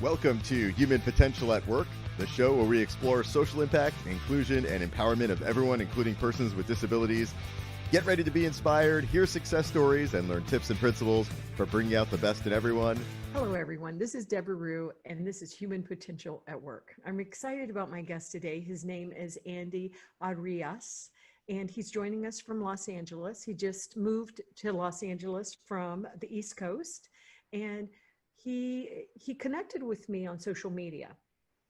Welcome to Human Potential at Work, the show where we explore social impact, inclusion, and empowerment of everyone, including persons with disabilities. Get ready to be inspired, hear success stories, and learn tips and principles for bringing out the best in everyone. Hello, everyone. This is Debra, and this is Human Potential at Work. I'm excited about my guest today. His name is Andy Arias, and he's joining us from Los Angeles. He just moved to Los Angeles from the East Coast, and he connected with me on social media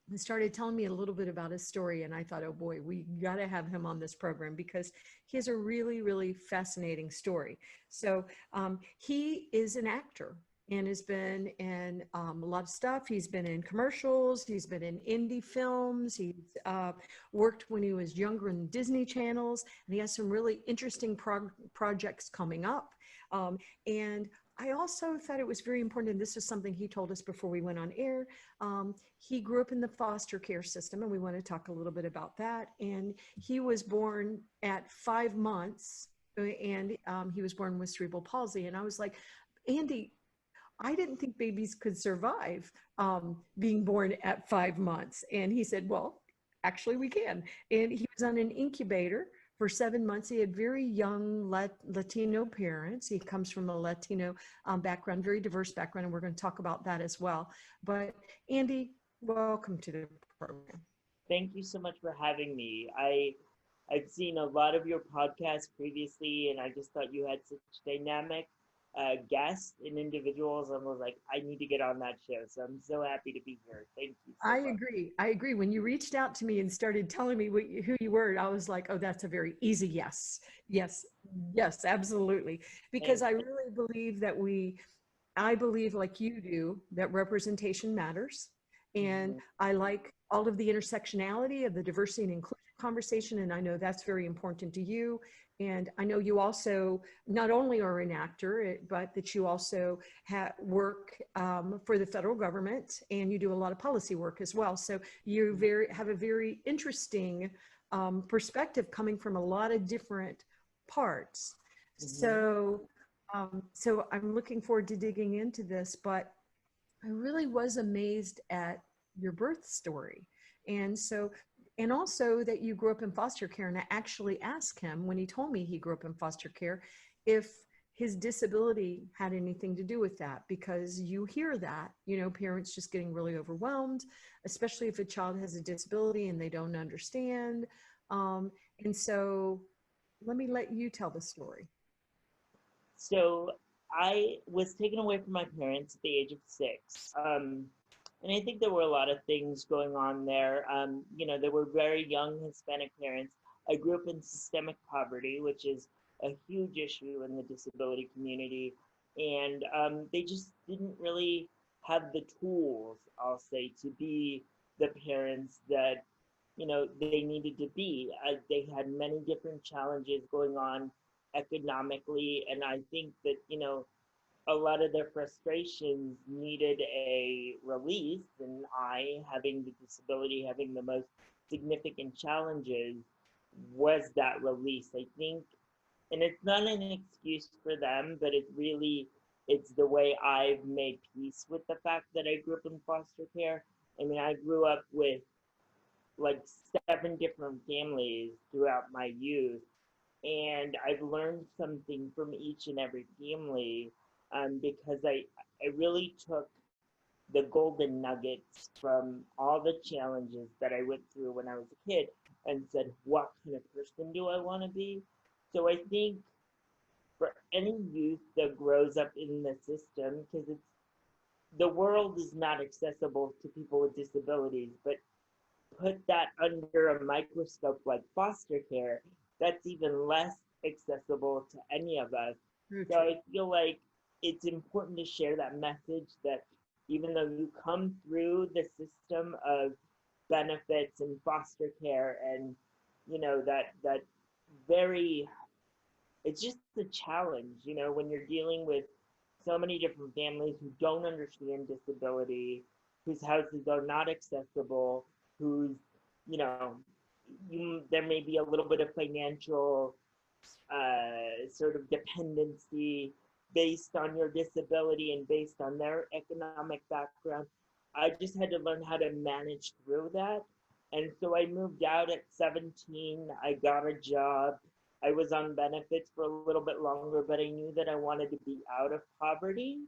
and started telling me a little bit about his story. And I thought, oh boy, we got to have him on this program because he has a really, really fascinating story. So he is an actor and has been in a lot of stuff. He's been in commercials. He's been in indie films. He's worked when he was younger in Disney channels, and he has some really interesting projects coming up. And I also thought it was very important, and this is something he told us before we went on air. He grew up in the foster care system, and we want to talk a little bit about that. And he was born at 5 months, and he was born with cerebral palsy. And I was like, Andy, I didn't think babies could survive being born at 5 months. And he said, well, actually we can. And he was on an incubator for 7 months. He had very young Latino parents. He comes from a Latino background, very diverse background, and we're going to talk about that as well. But Andy, welcome to the program. Thank you so much for having me. I've seen a lot of your podcasts previously, and I just thought you had such dynamic guests and individuals, and was like, I need to get on that show. So I'm so happy to be here. Thank you so much. I agree. When you reached out to me and started telling me who you were, I was like, oh, that's a very easy yes. Yes, absolutely. Because I really believe that I believe like you do, that representation matters. And I like all of the intersectionality of the diversity and inclusion conversation. And I know that's very important to you. And I know you also not only are an actor, but that you also work for the federal government, and you do a lot of policy work as well. So you have a very interesting perspective coming from a lot of different parts. So I'm looking forward to digging into this, but I really was amazed at your birth story. And also that you grew up in foster care. And I actually asked him when he told me he grew up in foster care, if his disability had anything to do with that, because you hear that, parents just getting really overwhelmed, especially if a child has a disability and they don't understand. And so let me let you tell the story. So I was taken away from my parents at the age of 6. And I think there were a lot of things going on there. There were very young Hispanic parents. I grew up in systemic poverty, which is a huge issue in the disability community. And they just didn't really have the tools, I'll say, to be the parents that, they needed to be. They had many different challenges going on economically. And I think that, a lot of their frustrations needed a release, and I, having the disability, having the most significant challenges, was that release, I think. And it's not an excuse for them, but it's the way I've made peace with the fact that I grew up in foster care. I mean, I grew up with like 7 different families throughout my youth, and I've learned something from each and every family. Because I really took the golden nuggets from all the challenges that I went through when I was a kid and said, what kind of person do I want to be? So I think for any youth that grows up in the system, because the world is not accessible to people with disabilities, but put that under a microscope like foster care, that's even less accessible to any of us. So I feel like it's important to share that message that even though you come through the system of benefits and foster care and, that very, it's just a challenge, when you're dealing with so many different families who don't understand disability, whose houses are not accessible, whose, there may be a little bit of financial sort of dependency based on your disability and based on their economic background. I just had to learn how to manage through that. And so I moved out at 17. I got a job. I was on benefits for a little bit longer, but I knew that I wanted to be out of poverty.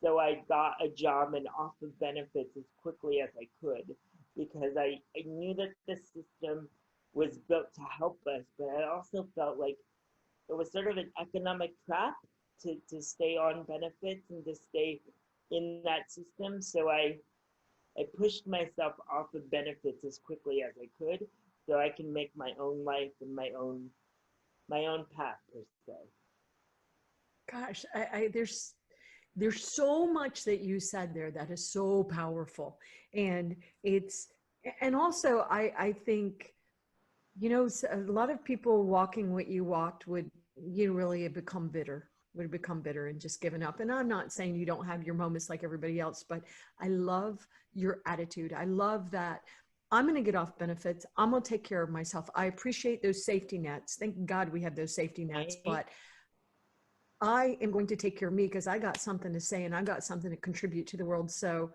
So I got a job and off of benefits as quickly as I could because I knew that the system was built to help us, but I also felt like it was sort of an economic trap to stay on benefits and to stay in that system. So I pushed myself off of benefits as quickly as I could so I can make my own life and my own path per se. Gosh, there's so much that you said there that is so powerful. And it's, and also I think, you know, a lot of people walking what you walked would, you really have become bitter, would become bitter and just given up. And I'm not saying you don't have your moments like everybody else, but I love your attitude. I love that I'm going to get off benefits. I'm going to take care of myself. I appreciate those safety nets. Thank God we have those safety nets, Right? but I am going to take care of me because I got something to say and I got something to contribute to the world. So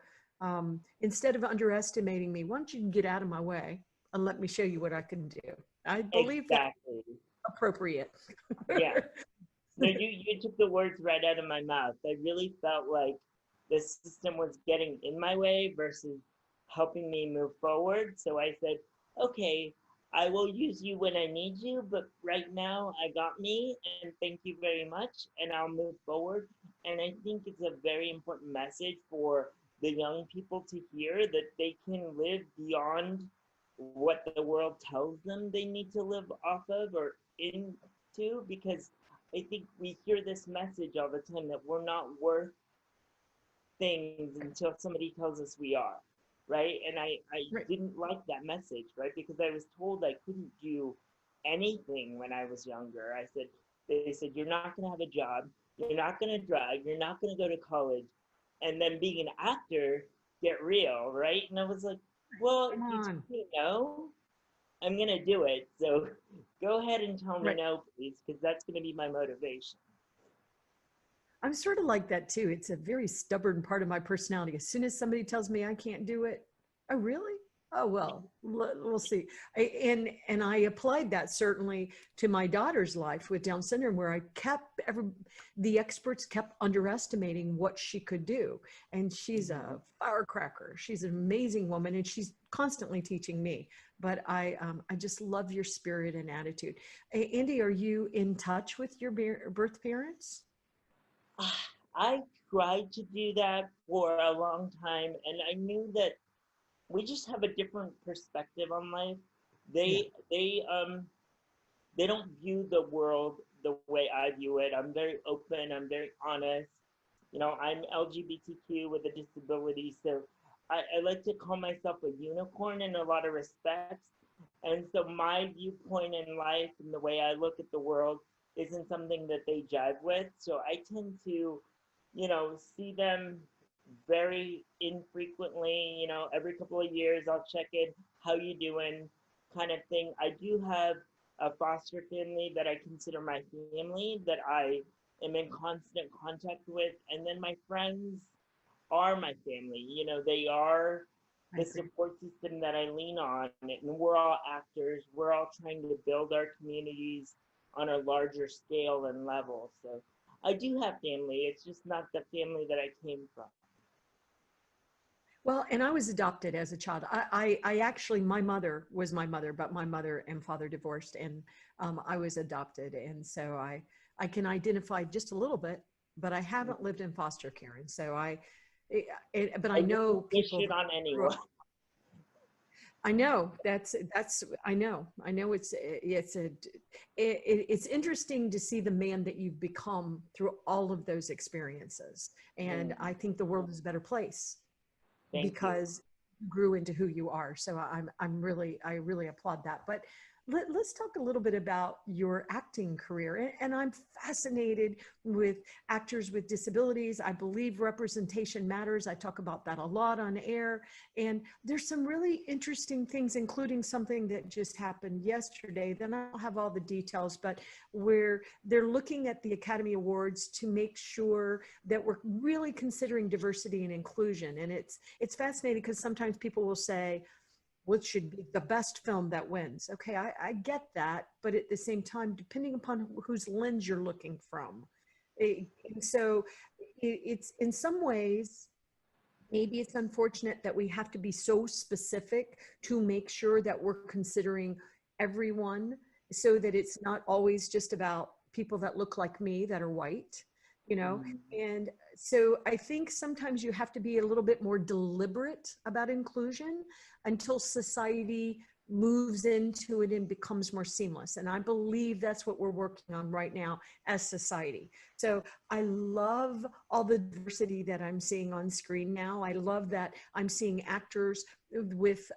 instead of underestimating me, why don't you get out of my way and let me show you what I can do? I believe that's Exactly. appropriate. Yeah. No, you took the words right out of my mouth. I really felt like the system was getting in my way versus helping me move forward. So I said, okay, I will use you when I need you, but right now I got me, and thank you very much, and I'll move forward. And I think it's a very important message for the young people to hear that they can live beyond what the world tells them they need to live off of or into, because I think we hear this message all the time that we're not worth things until somebody tells us we are, right? And I Right. didn't like that message, right? Because I was told I couldn't do anything when I was younger. They said, you're not going to have a job, you're not going to drive, you're not going to go to college, and then being an actor, get real, right? And I was like, well, Come if you tell on. me no, I'm going to do it. So go ahead and tell me Right. no, please, because that's going to be my motivation. I'm sort of like that too. It's a very stubborn part of my personality. As soon as somebody tells me I can't do it, oh really? Oh well, we'll see. And I applied that certainly to my daughter's life with Down syndrome, where I kept the experts kept underestimating what she could do, and she's Mhm. a firecracker. She's an amazing woman, and she's constantly teaching me. But I just love your spirit and attitude. Andy, are you in touch with your birth parents? I tried to do that for a long time, and I knew that we just have a different perspective on life. Yeah. They don't view the world the way I view it. I'm very open. I'm very honest. You know, I'm LGBTQ with a disability, so I like to call myself a unicorn in a lot of respects. And so my viewpoint in life and the way I look at the world isn't something that they jive with. So I tend to, see them very infrequently, every couple of years I'll check in, how you doing, kind of thing. I do have a foster family that I consider my family that I am in constant contact with, and then my friends are my family. They are I the agree. support system that I lean on, and we're all actors. We're all trying to build our communities on a larger scale and level. So I do have family. It's just not the family that I came from. Well, and I was adopted as a child. I actually, my mother was my mother, but my mother and father divorced, and I was adopted, and so I can identify just a little bit, but I haven't lived in foster care, and so but I I know wouldn't wish people it that on grew up. anyone. I know I know it's interesting to see the man that you've become through all of those experiences, and I think the world is a better place Thank you. because you grew into who you are. So I really applaud that. But Let's talk a little bit about your acting career. And I'm fascinated with actors with disabilities. I believe representation matters. I talk about that a lot on air. And there's some really interesting things, including something that just happened yesterday. Then I don't have all the details, but where they're looking at the Academy Awards to make sure that we're really considering diversity and inclusion. And it's fascinating because sometimes people will say, what should be the best film that wins? Okay, I get that, but at the same time, depending upon whose lens you're looking from. And so it's in some ways, maybe it's unfortunate that we have to be so specific to make sure that we're considering everyone so that it's not always just about people that look like me that are white, you know? And so I think sometimes you have to be a little bit more deliberate about inclusion until society moves into it and becomes more seamless. And I believe that's what we're working on right now as society. So I love all the diversity that I'm seeing on screen now. I love that I'm seeing actors with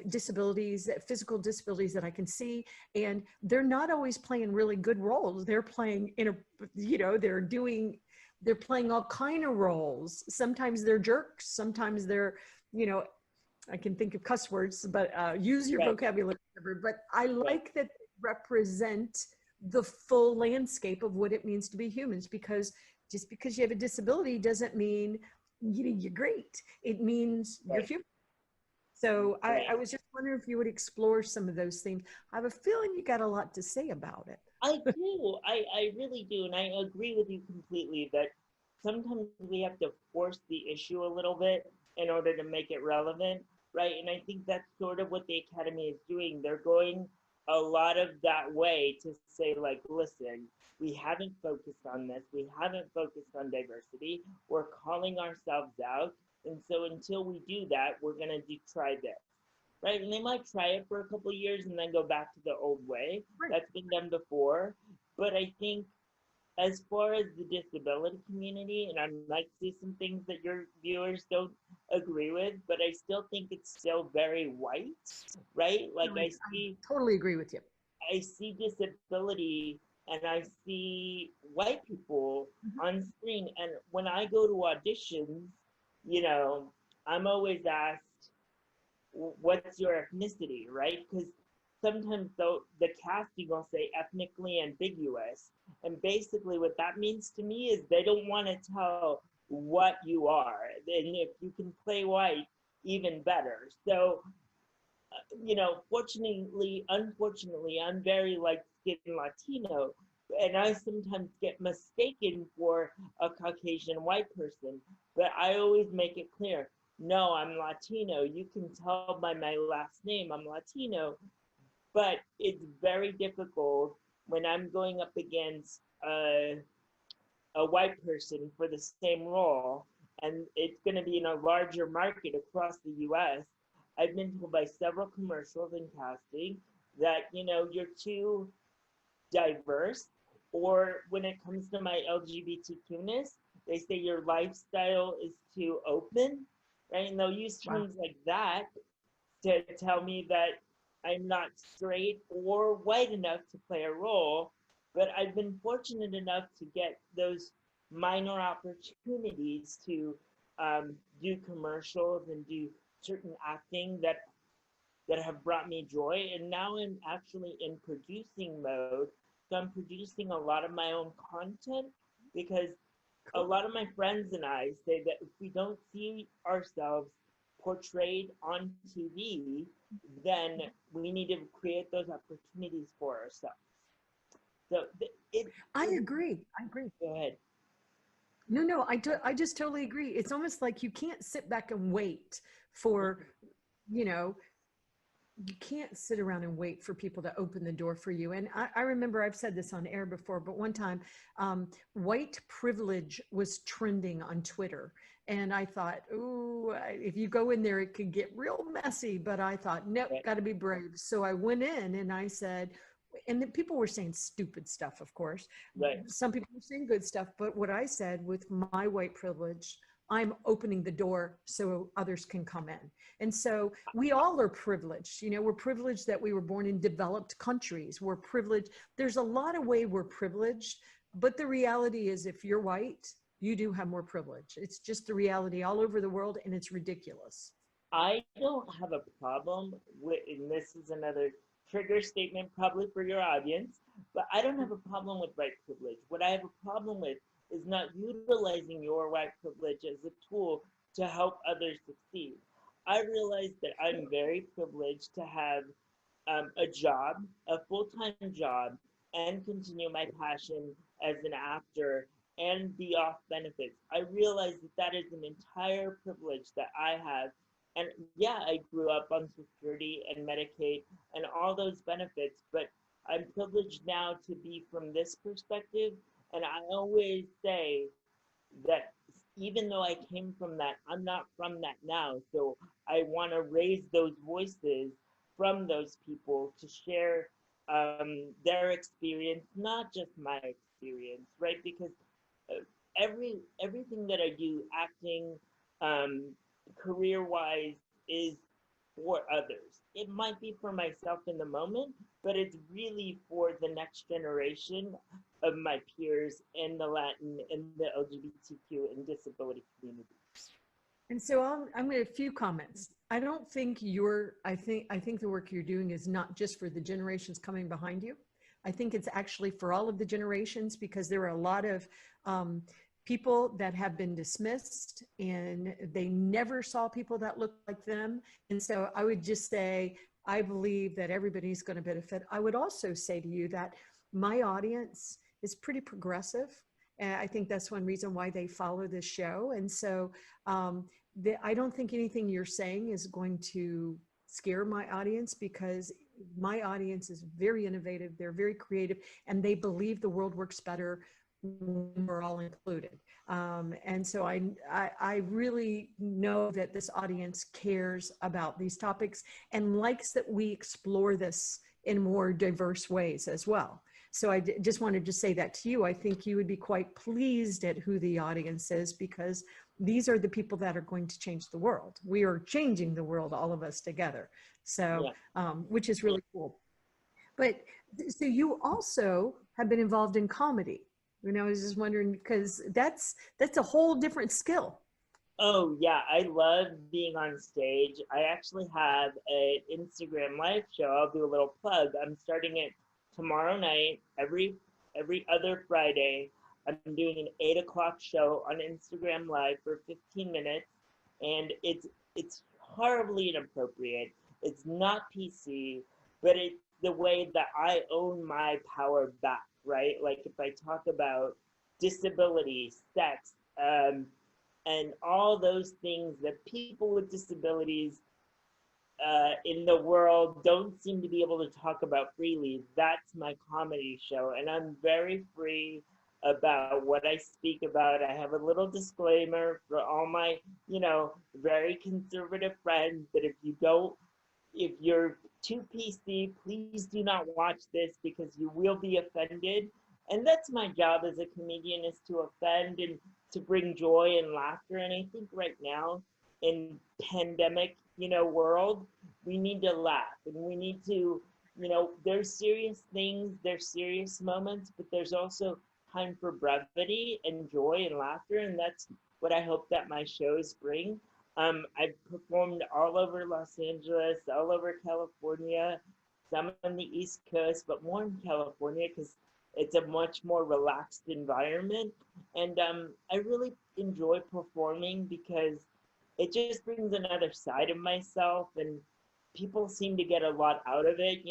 disabilities, physical disabilities that I can see, and they're not always playing really good roles. They're playing they're playing all kind of roles. Sometimes they're jerks, sometimes they're, I can think of cuss words, but use your vocabulary. But I like that they represent the full landscape of what it means to be humans, because just because you have a disability doesn't mean you're great. It means you're human. So I was just wondering if you would explore some of those themes. I have a feeling you got a lot to say about it. I do. I really do. And I agree with you completely that sometimes we have to force the issue a little bit in order to make it relevant, right? And I think that's sort of what the Academy is doing. They're going a lot of that way to say, like, listen, we haven't focused on this. We haven't focused on diversity. We're calling ourselves out. And so until we do that, we're going to try this. Right, and they might try it for a couple of years and then go back to the old way. Right. That's been done before. But I think as far as the disability community, and I might see some things that your viewers don't agree with, but I still think it's still very white, right? Like I totally agree with you. I see disability and I see white people on screen. And when I go to auditions, I'm always asked, what's your ethnicity, right? Because sometimes the casting will say ethnically ambiguous, and basically what that means to me is they don't want to tell what you are, and if you can play white, even better. So unfortunately, I'm very light-skinned Latino, and I sometimes get mistaken for a Caucasian white person, but I always make it clear, no, I'm Latino. You can tell by my last name I'm Latino, but it's very difficult when I'm going up against a white person for the same role, and it's going to be in a larger market across the U.S. I've been told by several commercials and casting that, you're too diverse, or when it comes to my LGBTQ-ness, they say your lifestyle is too open. Right? And they'll use terms like that to tell me that I'm not straight or white enough to play a role. But I've been fortunate enough to get those minor opportunities to do commercials and do certain acting that have brought me joy. And now I'm actually in producing mode. So I'm producing a lot of my own content because a lot of my friends and I say that if we don't see ourselves portrayed on TV, then we need to create those opportunities for ourselves. So I agree. Go ahead. No, I just totally agree. It's almost like you can't sit back and wait for, you can't sit around and wait for people to open the door for you. And I remember I've said this on air before, but one time white privilege was trending on Twitter. And I thought, ooh, if you go in there, it could get real messy. But I thought, nope, got to be brave. So I went in and I said, and then people were saying stupid stuff, of course. Right. Some people were saying good stuff. But what I said with my white privilege, I'm opening the door so others can come in. And so we all are privileged. You know, we're privileged that we were born in developed countries. We're privileged. There's a lot of way we're privileged, but the reality is if you're white, you do have more privilege. It's just the reality all over the world, and it's ridiculous. I don't have a problem with, and this is another trigger statement probably for your audience, but I don't have a problem with white privilege. What I have a problem with is not utilizing your white privilege as a tool to help others succeed. I realize that I'm very privileged to have a job, a full-time job, and continue my passion as an actor and be off benefits. I realize that that is an entire privilege that I have. And yeah, I grew up on Social Security and Medicaid and all those benefits, but I'm privileged now to be from this perspective. And I always say that even though I came from that, I'm not from that now. So I want to raise those voices from those people to share their experience, not just my experience, right? Because everything that I do, acting, career-wise, is for others. It might be for myself in the moment, but it's really for the next generation of my peers in the Latin and the LGBTQ and disability community. And so I'm going to a few comments. I don't think I think the work you're doing is not just for the generations coming behind you. I think it's actually for all of the generations, because there are a lot of people that have been dismissed and they never saw people that looked like them. And so I would just say, I believe that everybody's going to benefit. I would also say to you that my audience is pretty progressive. And I think that's one reason why they follow this show. And so I don't think anything you're saying is going to scare my audience, because my audience is very innovative. They're very creative, and they believe the world works better when we're all included. And so I really know that this audience cares about these topics and likes that we explore this in more diverse ways as well. So I just wanted to say that to you. I think you would be quite pleased at who the audience is, because these are the people that are going to change the world. We are changing the world, all of us together. So, which is really cool. But so you also have been involved in comedy. You know, I was just wondering, because that's a whole different skill. Oh yeah, I love being on stage. I actually have an Instagram live show. I'll do a little plug. I'm starting it tomorrow night, every other Friday. I'm doing an 8 o'clock show on Instagram Live for 15 minutes, and it's horribly inappropriate. It's not PC, but it's the way that I own my power back, right? Like if I talk about disability, sex, and all those things that people with disabilities in the world don't seem to be able to talk about freely. That's my comedy show, and I'm very free about what I speak about. I have a little disclaimer for all my, very conservative friends that if you're too PC, please do not watch this, because you will be offended. And that's my job as a comedian, is to offend and to bring joy and laughter. And I think right now in pandemic, world, we need to laugh, and we need to, there's serious things, there's serious moments, but there's also time for brevity and joy and laughter. And that's what I hope that my shows bring. I've performed all over Los Angeles, all over California, some on the East Coast, but more in California because it's a much more relaxed environment. And I really enjoy performing because it just brings another side of myself, and people seem to get a lot out of it.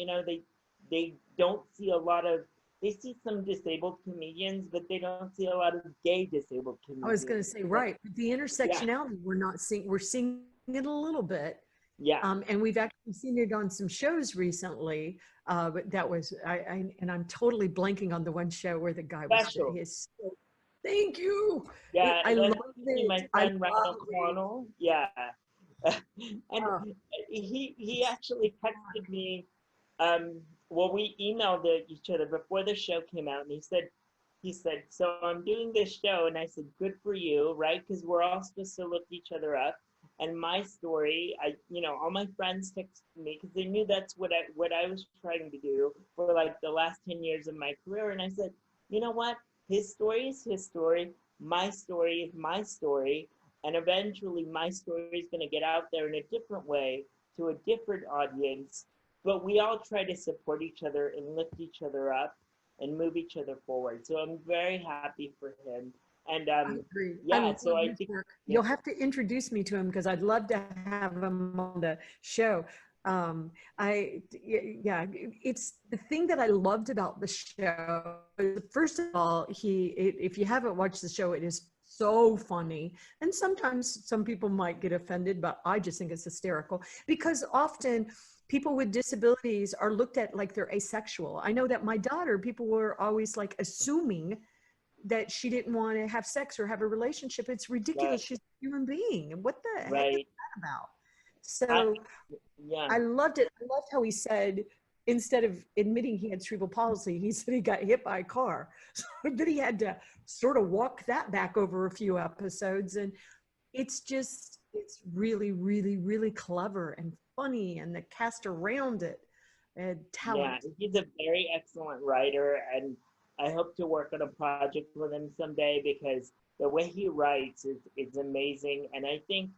They don't see a lot of, they see some disabled comedians, but they don't see a lot of gay disabled comedians. I was going to say, right. The intersectionality, we're seeing it a little bit. Yeah. And we've actually seen it on some shows recently. But that was, and I'm totally blanking on the one show where the guy was, thank you. Yeah. I love it. My friend Randall Connell. Yeah. And he actually texted me, well, we emailed each other before the show came out, and he said, he said, so I'm doing this show. And I said, good for you, right? Because we're all supposed to lift each other up. And my story, all my friends texted me because they knew that's what I was trying to do for like the last 10 years of my career. And I said, you know what? His story is his story. My story is my story. And eventually my story is going to get out there in a different way to a different audience. But we all try to support each other and lift each other up and move each other forward. So I'm very happy for him. And I agree. I yeah, love so I his think work. yeah, You'll have to introduce me to him because I'd love to have him on the show. Yeah, it's the thing that I loved about the show. First of all, if you haven't watched the show, it is so funny. And sometimes some people might get offended, but I just think it's hysterical because often people with disabilities are looked at like they're asexual. I know that my daughter, people were always like assuming that she didn't want to have sex or have a relationship. It's ridiculous. right, She's a human being. And what the heck is right. that about? I, So yeah, I loved it. I loved how he said, instead of admitting he had cerebral palsy, he said he got hit by a car. So then he had to sort of walk that back over a few episodes. And it's really, really, really clever and funny, and the cast around it and yeah. talent. He's a very excellent writer, and I hope to work on a project with him someday because the way he writes is amazing. And I think,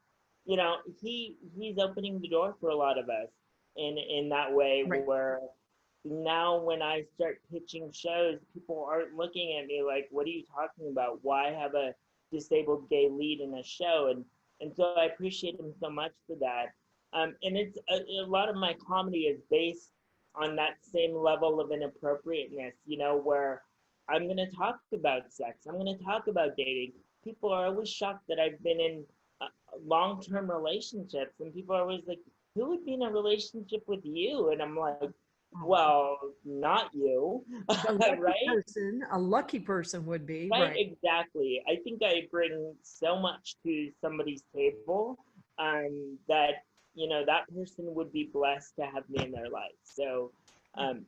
he's opening the door for a lot of us in that way Right. where now when I start pitching shows, people aren't looking at me like, what are you talking about? Why have a disabled gay lead in a show? And so I appreciate him so much for that. And it's a lot of my comedy is based on that same level of inappropriateness, where I'm going to talk about sex. I'm going to talk about dating. People are always shocked that I've been in long-term relationships, and people are always like, who would be in a relationship with you? And I'm like, well, not you, right? A lucky person would be, Right, right. exactly. I think I bring so much to somebody's table that, that person would be blessed to have me in their life. So,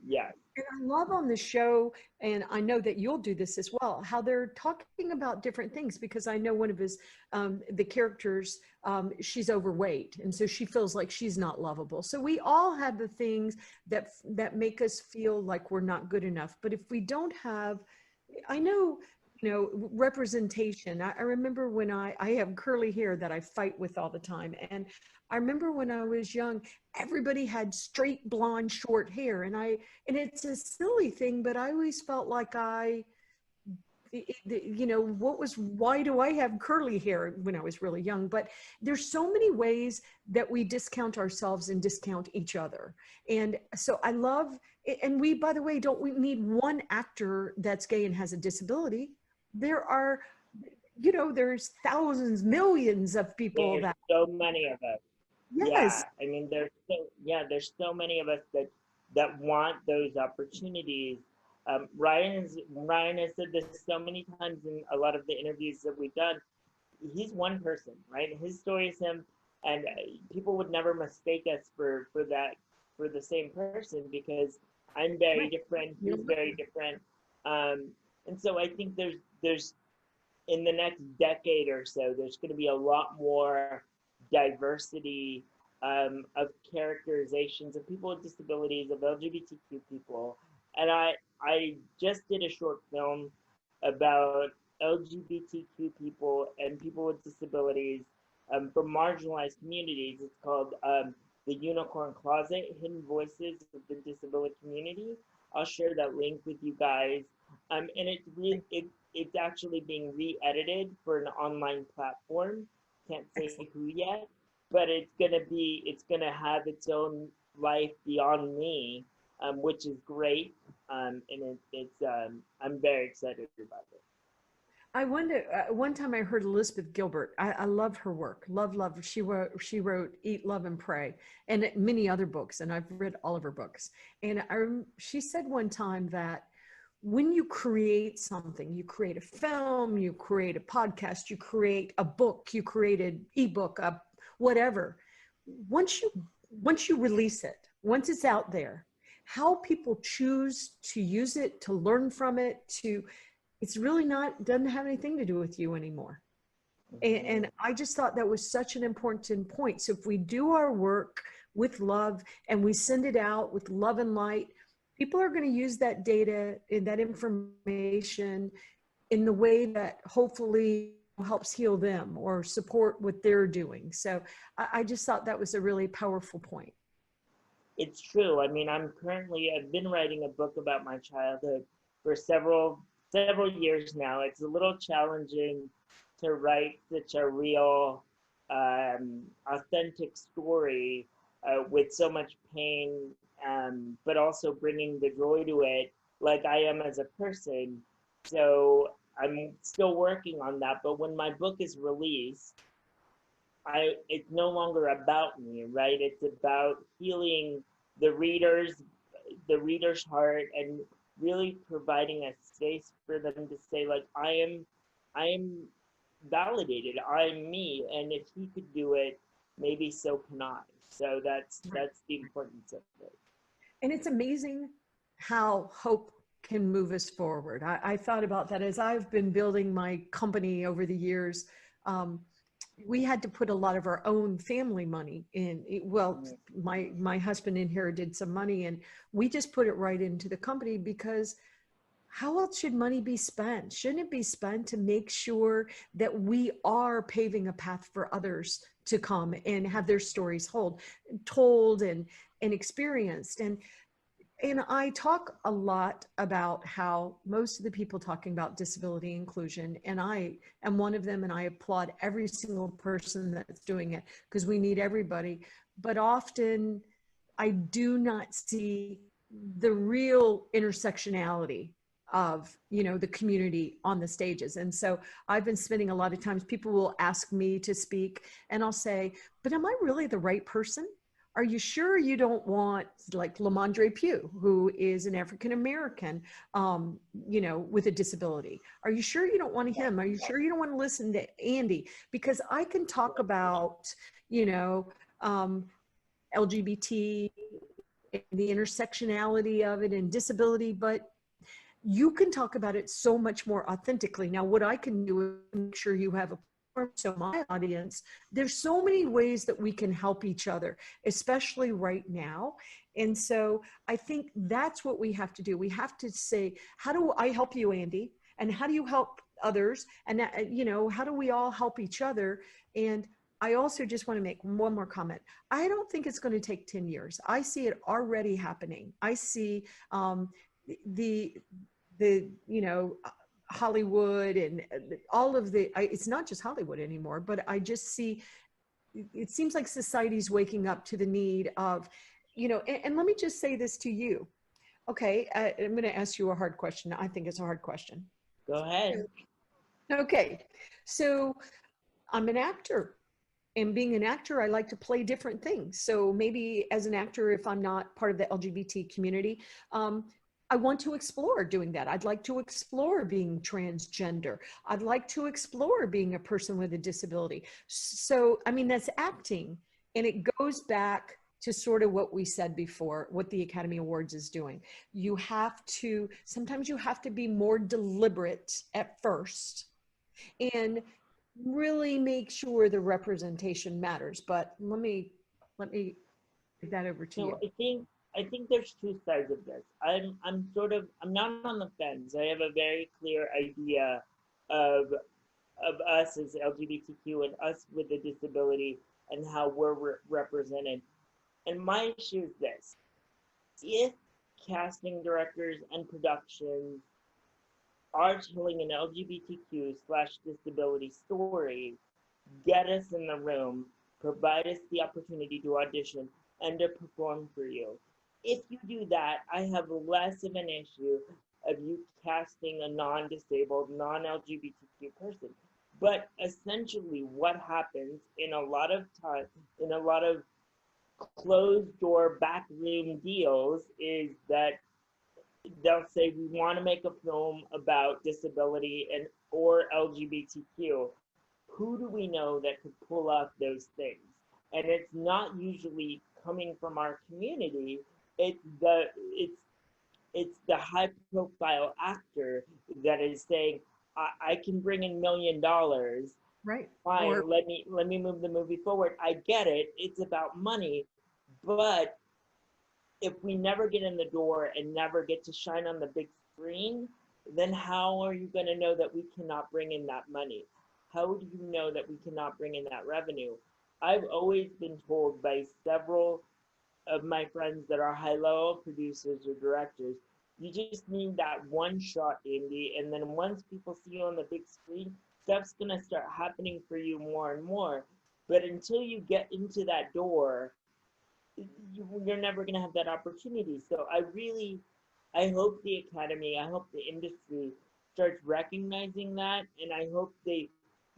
yeah. And I love on the show, and I know that you'll do this as well, how they're talking about different things, because I know one of his, the characters, she's overweight. And so she feels like she's not lovable. So we all have the things that make us feel like we're not good enough. But if we don't have, I know, representation. I remember when I have curly hair that I fight with all the time. And I remember when I was young, everybody had straight blonde short hair. And it's a silly thing, but I always felt like why do I have curly hair when I was really young? But there's so many ways that we discount ourselves and discount each other. And so I love, and we, by the way, we need one actor that's gay and has a disability. There are, there's thousands, millions of people There's that, so many of us. Yeah, yes, I mean, there's so many of us that want those opportunities. Ryan has said this so many times in a lot of the interviews that we've done. He's one person, right? His story is him, and people would never mistake us for the same person because I'm very different. He's very different, and so I think there's in the next decade or so, there's going to be a lot more diversity of characterizations of people with disabilities, of LGBTQ people. And I just did a short film about LGBTQ people and people with disabilities from marginalized communities. It's called The Unicorn Closet, Hidden Voices of the Disability Community. I'll share that link with you guys. And it's actually being re-edited for an online platform. Can't say who yet, but it's gonna have its own life beyond me, which is great. And I'm very excited about it. I wonder, one time I heard Elizabeth Gilbert. I love her work. Love. She wrote Eat, Love, and Pray, and many other books. And I've read all of her books. And she said one time that when you create something, you create a film, you create a podcast, you create a book, you create an ebook, whatever. Once you release it, once it's out there, how people choose to use it, to learn from it, it's really not, doesn't have anything to do with you anymore. And I just thought that was such an important point. So if we do our work with love and we send it out with love and light, people are going to use that data and that information in the way that hopefully helps heal them or support what they're doing. So I just thought that was a really powerful point. It's true. I mean, I've been writing a book about my childhood for several years now. It's a little challenging to write such a real, authentic story with so much pain, but also bringing the joy to it, like I am as a person. So I'm still working on that. But when my book is released, it's no longer about me, right? It's about healing the reader's heart, and really providing a space for them to say, like, I am validated, I'm me, and if he could do it, maybe so can I. So that's the importance of it. And it's amazing how hope can move us forward. I thought about that as I've been building my company over the years. We had to put a lot of our own family money in. Well, my husband inherited some money, and we just put it right into the company, because how else should money be spent? Shouldn't it be spent to make sure that we are paving a path for others to come and have their stories told and experienced? And I talk a lot about how most of the people talking about disability inclusion, and I am one of them, and I applaud every single person that's doing it, because we need everybody. But often I do not see the real intersectionality of, the community on the stages. And so I've been spending a lot of times, people will ask me to speak, and I'll say, but am I really the right person? Are you sure you don't want, like, Lamondre Pugh, who is an African-American, with a disability? Are you sure you don't want him? Are you sure you don't want to listen to Andy? Because I can talk about, LGBT, the intersectionality of it, and disability, but you can talk about it so much more authentically. Now, what I can do is make sure you have a platform. So my audience, there's so many ways that we can help each other, especially right now. And so I think that's what we have to do. We have to say, how do I help you, Andy? And how do you help others? And, how do we all help each other? And I also just want to make one more comment. I don't think it's going to take 10 years. I see it already happening. I see the Hollywood and all of it's not just Hollywood anymore, but I just see, it seems like society's waking up to the need of, and let me just say this to you. Okay, I'm going to ask you a hard question. I think it's a hard question. Go ahead. Okay, so I'm an actor. And being an actor, I like to play different things. So maybe as an actor, if I'm not part of the LGBT community, I want to explore doing that. I'd like to explore being transgender. I'd like to explore being a person with a disability. So, I mean, that's acting. And it goes back to sort of what we said before, what the Academy Awards is doing. Sometimes you have to be more deliberate at first and really make sure the representation matters. But let me give that over to you. I think there's two sides of this. I'm not on the fence. I have a very clear idea of us as LGBTQ and us with a disability and how we're represented. And my issue is this: if casting directors and productions are telling an LGBTQ/disability story, get us in the room, provide us the opportunity to audition and to perform for you. If you do that, I have less of an issue of you casting a non-disabled, non-LGBTQ person. But essentially what happens in a lot of closed door backroom deals is that they'll say, we want to make a film about disability or LGBTQ. Who do we know that could pull off those things? And it's not usually coming from our community. It's it's the high profile actor that is saying, I can bring in $1 million. Right. Or Fine, let me move the movie forward. I get it. It's about money, but if we never get in the door and never get to shine on the big screen, then how are you going to know that we cannot bring in that money? How do you know that we cannot bring in that revenue? I've always been told by several of my friends that are high level producers or directors, you just need that one shot, Andy, and then once people see you on the big screen, stuff's gonna start happening for you more and more. But until you get into that door, you're never going to have that opportunity. So I hope the academy, I hope the industry starts recognizing that, and I hope they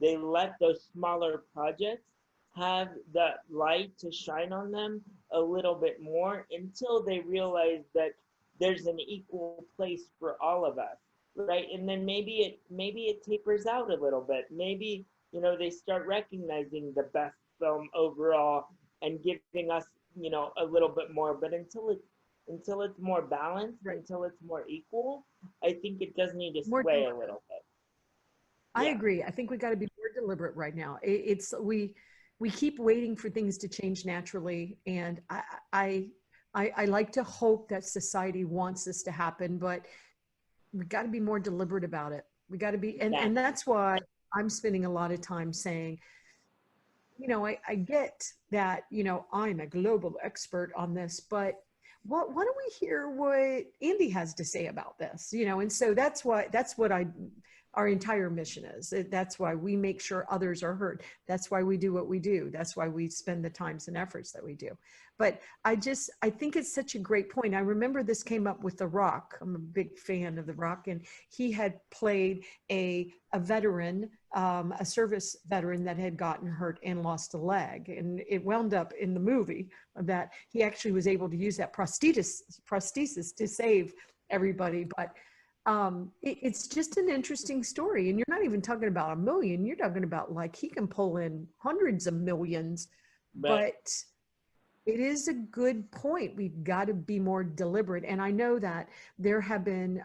let those smaller projects have the light to shine on them a little bit more until they realize that there's an equal place for all of us, right? And then maybe it tapers out a little bit. Maybe they start recognizing the best film overall and giving us a little bit more. But until it's more balanced, right. until it's more equal, I think it does need to More sway a deliberate. little bit. I Yeah. agree. I think we got to be more deliberate right now. It's we keep waiting for things to change naturally, and I like to hope that society wants this to happen, but we got to be more deliberate about it. We got to be, Yeah. and that's why I'm spending a lot of time saying, I get that, I'm a global expert on this, but why don't we hear what Andy has to say about this? And so that's what our entire mission is. That's why we make sure others are heard. That's why we do what we do. That's why we spend the times and efforts that we do. But I think it's such a great point. I remember this came up with The Rock. I'm a big fan of The Rock, and he had played a veteran, a service veteran that had gotten hurt and lost a leg. And it wound up in the movie that he actually was able to use that prosthesis to save everybody. But it's just an interesting story. And you're not even talking about $1 million. You're talking about like he can pull in hundreds of millions. Right. But it is a good point. We've got to be more deliberate. And I know that there have been,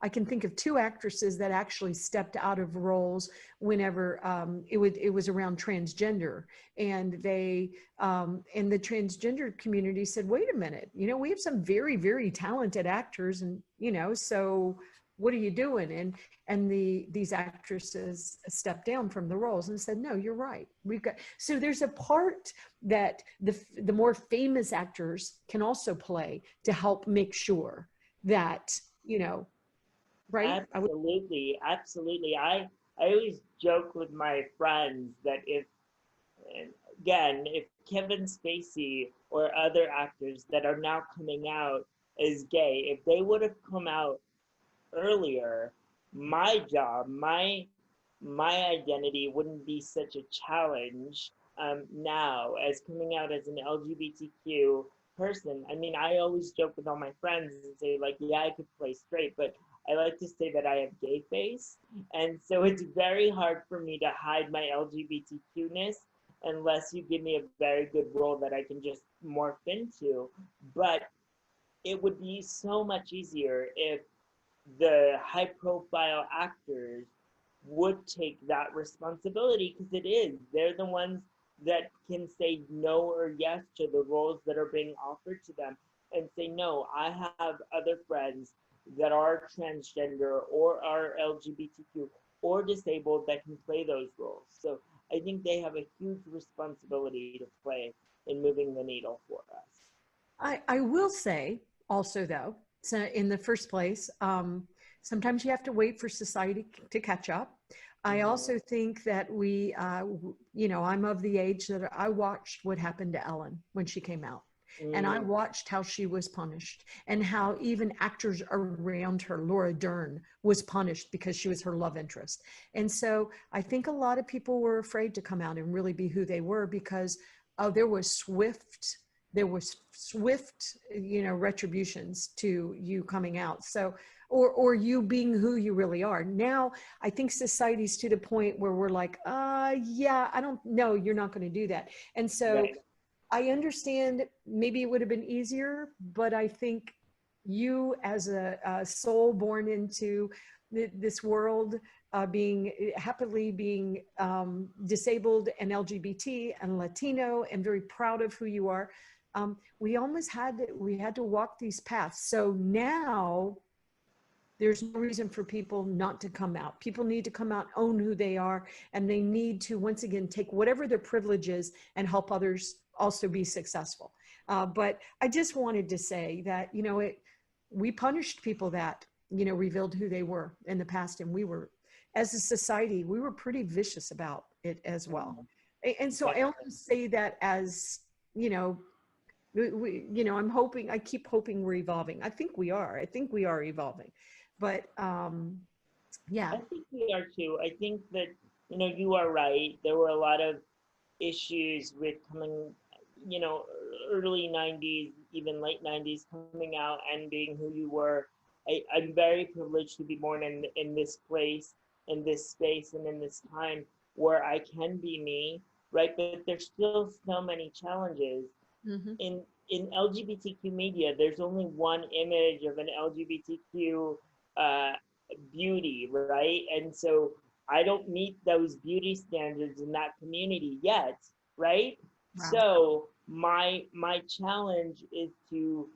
I can think of 2 actresses that actually stepped out of roles whenever it was around transgender. And and the transgender community said, wait a minute, we have some very, very talented actors. And, so what are you doing? And these actresses stepped down from the roles and said, no, you're right. So there's a part that the more famous actors can also play to help make sure that, right? Absolutely. Absolutely. I always joke with my friends that if Kevin Spacey or other actors that are now coming out as gay, if they would have come out earlier, my job, my identity wouldn't be such a challenge now as coming out as an LGBTQ person. I mean, I always joke with all my friends and say like, yeah, I could play straight, but I like to say that I have gay face, and so it's very hard for me to hide my LGBTQ-ness unless you give me a very good role that I can just morph into. But it would be so much easier if the high profile actors would take that responsibility, because they're the ones that can say no or yes to the roles that are being offered to them and say, no, I have other friends that are transgender or are LGBTQ or disabled that can play those roles. So I think they have a huge responsibility to play in moving the needle for us. I will say also, though, so in the first place, sometimes you have to wait for society to catch up. I also think that I'm of the age that I watched what happened to Ellen when she came out. And I watched how she was punished and how even actors around her, Laura Dern, was punished because she was her love interest. And so I think a lot of people were afraid to come out and really be who they were because there was swift, retributions to you coming out. So, or you being who you really are. Now, I think society's to the point where we're like, yeah, I don't know, you're not going to do that. And so Right. I understand maybe it would have been easier, but I think you as a soul born into this world, being happily being disabled and LGBT and Latino, and very proud of who you are. We almost we had to walk these paths. So now there's no reason for people not to come out. People need to come out, own who they are, and they need to, once again, take whatever their privilege is and help others also be successful. But I just wanted to say that, we punished people that, revealed who they were in the past. And we were, as a society, we were pretty vicious about it as well. And so I only say that as, I'm hoping, I keep hoping we're evolving. I think we are evolving. But yeah. I think we are too. I think that, you are right. There were a lot of issues with coming, early 90s, even late 90s, coming out and being who you were. I'm very privileged to be born in this place, in this space, and in this time where I can be me, right? But there's still so many challenges. Mm-hmm. In LGBTQ media, there's only one image of an LGBTQ beauty, right? And so I don't meet those beauty standards in that community yet, right? Wow. So my challenge is to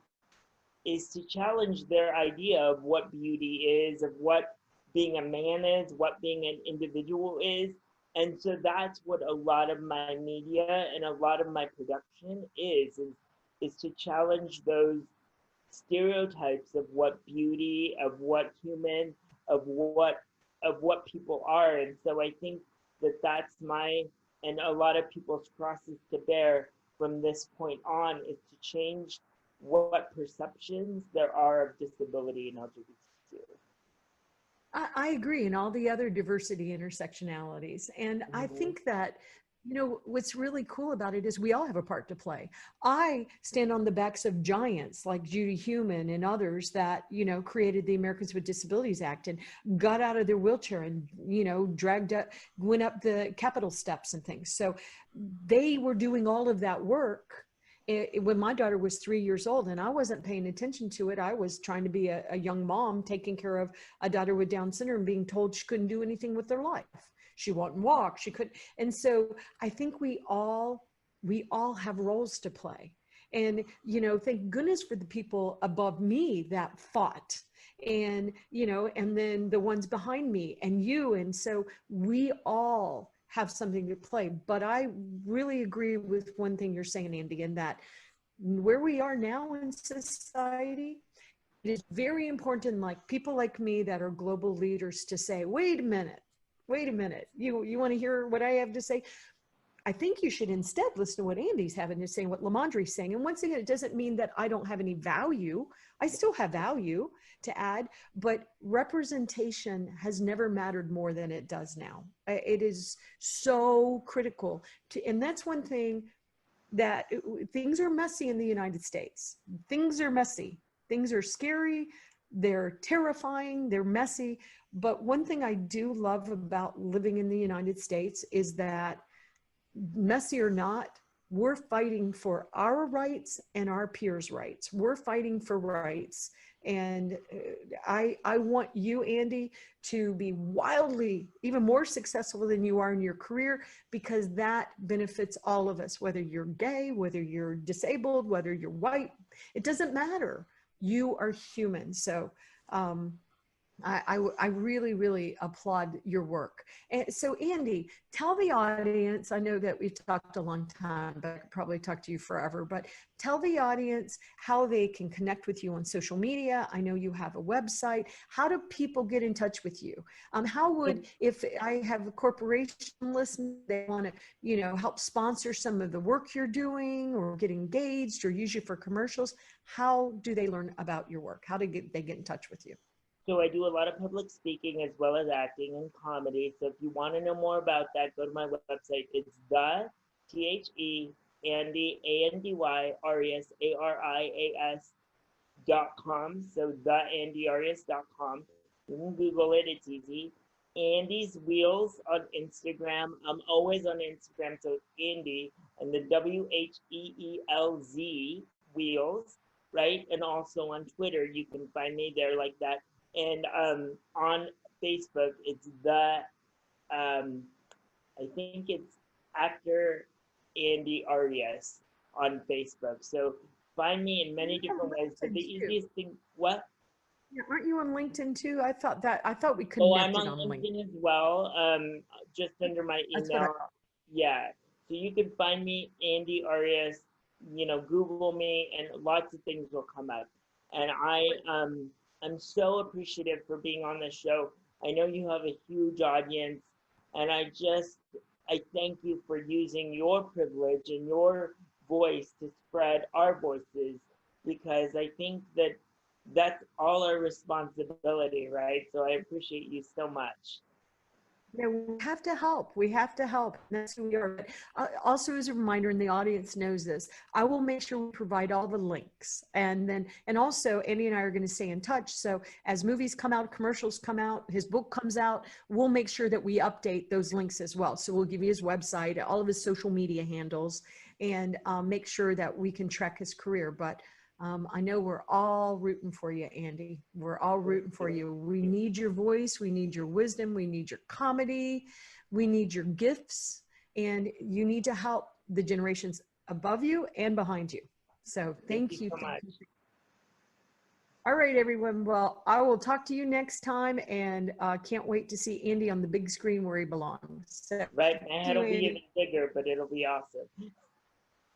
challenge their idea of what beauty is, of what being a man is, what being an individual is. And so that's what a lot of my media and a lot of my production is to challenge those stereotypes of what beauty, of what human, of what people are. And so I think that that's my and a lot of people's crosses to bear from this point on is to change what perceptions there are of disability in LGBTQ. I agree, and all the other diversity intersectionalities. And I think that, what's really cool about it is we all have a part to play. I stand on the backs of giants like Judy Heumann and others that, created the Americans with Disabilities Act and got out of their wheelchair and, went up the Capitol steps and things. So they were doing all of that work when my daughter was 3 years old, and I wasn't paying attention to it. I was trying to be a young mom, taking care of a daughter with Down syndrome, being told she couldn't do anything with her life. She wouldn't walk, she couldn't. And so I think we all have roles to play. And, thank goodness for the people above me that fought, and, and then the ones behind me and you. And so we all have something to play. But I really agree with one thing you're saying, Andy, in that where we are now in society, it is very important, like people like me that are global leaders, to say, wait a minute, you want to hear what I have to say? I think you should instead listen to what Andy's having to say, what Lamondre's saying. And once again, it doesn't mean that I don't have any value. I still have value to add, but representation has never mattered more than it does now. It is so critical and that's one thing that things are messy in the United States. Things are messy. Things are scary. They're terrifying. They're messy. But one thing I do love about living in the United States is that, messy or not, we're fighting for our rights and our peers' rights. We're fighting for rights. And I want you, Andy, to be wildly, even more successful than you are in your career, because that benefits all of us, whether you're gay, whether you're disabled, whether you're white, it doesn't matter. You are human. So I really, really applaud your work. And so, Andy, tell the audience, I know that we've talked a long time, but I could probably talk to you forever, but tell the audience how they can connect with you on social media. I know you have a website. How do people get in touch with you? How would, if I have a corporation listening, they want to, help sponsor some of the work you're doing or get engaged or use you for commercials, how do they learn about your work? How do they get in touch with you? So I do a lot of public speaking as well as acting and comedy. So if you want to know more about that, go to my website. It's Andy, Arias, ARIAS.com. So theandyarias.com. You can Google it, it's easy. Andy's Wheels on Instagram. I'm always on Instagram, so it's Andy and the WHEELZ Wheels. right? And also on Twitter, you can find me there like that. And on Facebook, it's um, I think it's actor Andy Arias on Facebook. So find me in many You're on different ways. But the LinkedIn too. easiest thing, what? Yeah, aren't you on LinkedIn too? I thought we Oh, I'm connected on on LinkedIn. LinkedIn as well. Just under my That's what I email. thought. Yeah. So you can find me, Andy Arias. Google me, and lots of things will come up. And I'm so appreciative for being on the show. I know you have a huge audience, and I thank you for using your privilege and your voice to spread our voices, because I think that's all our responsibility, right? So I appreciate you so much. Yeah, we have to help. We have to help. That's who we are. But also, as a reminder, and the audience knows this, I will make sure we provide all the links. And also, Andy and I are going to stay in touch. So as movies come out, commercials come out, his book comes out, we'll make sure that we update those links as well. So we'll give you his website, all of his social media handles, and make sure that we can track his career. But I know we're all rooting for you, Andy. We're all rooting for you. We need your voice. We need your wisdom. We need your comedy. We need your gifts. And you need to help the generations above you and behind you. So Thank you thank you. so much. All right, everyone. Well, I will talk to you next time, and can't wait to see Andy on the big screen where he belongs. So, Right, my thank head you, will be Andy. even bigger, but it'll be awesome.